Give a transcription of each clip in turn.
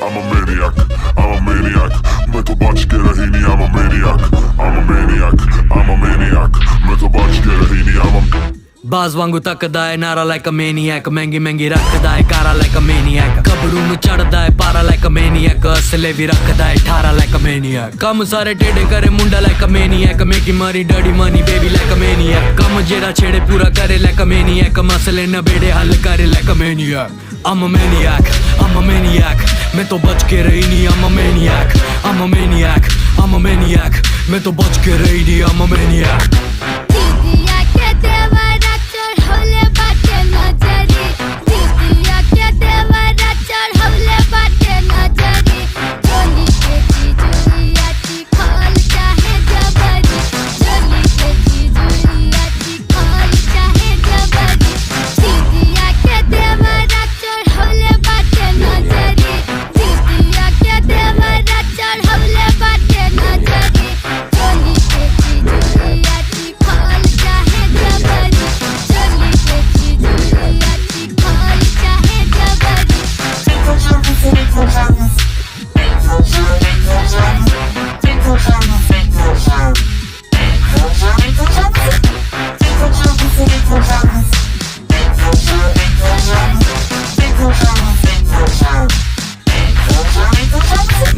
I'm a maniac, I'm a maniac. मैं तो बच के रही नहीं, I'm a maniac, I'm a maniac, I'm a maniac. मैं तो बच के रही नहीं, I'm a बाज वांगू तकदा है नारा like a maniac, महंगी महंगी रखदा है कारा like a maniac, कबरू ਨੂੰ ਚੜਦਾ ਹੈ ਪਾਰਾ like a maniac, ਅਸਲੇ ਵੀ ਰੱਖਦਾ ਹੈ 18 like a maniac, ਕੰਮ ਸਾਰੇ ਟੇਡੇ ਕਰੇ ਮੁੰਡਾ like a maniac, ਮੇਕੀ ਮਾਰੀ daddy money baby like a maniac, ਕੰਮ ਜਿਹੜਾ ਛੇੜੇ ਪੂਰਾ ਕਰੇ like a maniac, ਮਸਲੇ ਨਵੇੜੇ ਹੱਲ ਕਰੇ like a maniac. I'm a maniac, I'm a maniac, मैं तो बच के रही नहीं, I'm a maniac, I'm a maniac, I'm a maniac, मैं तो बच के रही नहीं, I'm a maniac.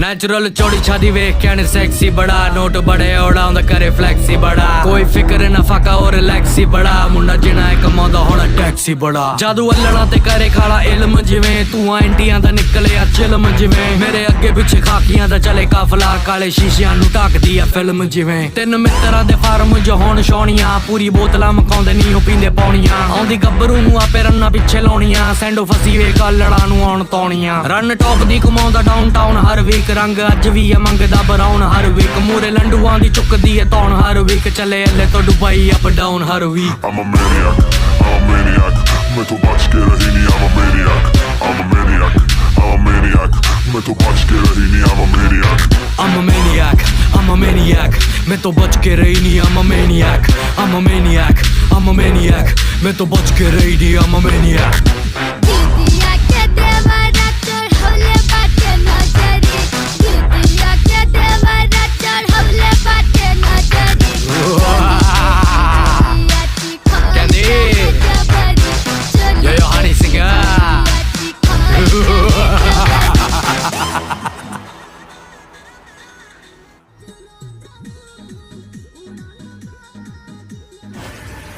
नेचुरल चौड़ी छादी वेख कहने सेक्सी बड़ा, नोट बड़े उड़ाउंदा करे फ्लैक्सी बड़ा, कोई फिक्र ना फाका और रिलैक्सी बड़ा, मुंडा जिना है कमाउंदा होना टैक्सी बड़ा, जादू अल्लड़ा ते करे खाला इल्म जिवें, तू एंटियां दा निकले आ चिल्म जिवें, मेरे अगे पिछे खाकियां दा चले काफला, काले शीशियां नू ढकदी आ फिल्म जिवें, तिन मित्तरां दे फार्म जो होण छौणियां, पूरी बोतलां मकाउंदे नी ओ पींदे पौणियां, आउंदी गब्बरू नू आपे रन्ना पिछे लाउणियां, सैंडो फसी वेख अल्लड़ा नू आउण तौणियां, रन टॉप दी कमाउंदा डाउनटाउन हर वीक, रंग अज भी है मंगदा बराउन हर वीक, मूरे लंडुआं दी चुकदी है तौण हर वीक, चले अल्ले तो दुबई अप डाउन हर week. I'm a maniac, I'm a maniac. मैं तो बच के रही नहीं, I'm a maniac, I'm a maniac, I'm a maniac. मैं तो बच के रही नहीं, I'm a maniac. I'm a maniac, I'm a maniac, मैं तो बच के रही नहीं, I'm a maniac, I'm a maniac, I'm a maniac, मैं तो बच के रही नहीं, I'm a maniac.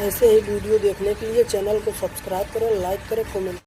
ऐसे ही वीडियो देखने के लिए चैनल को सब्सक्राइब करें, लाइक करें, कमेंट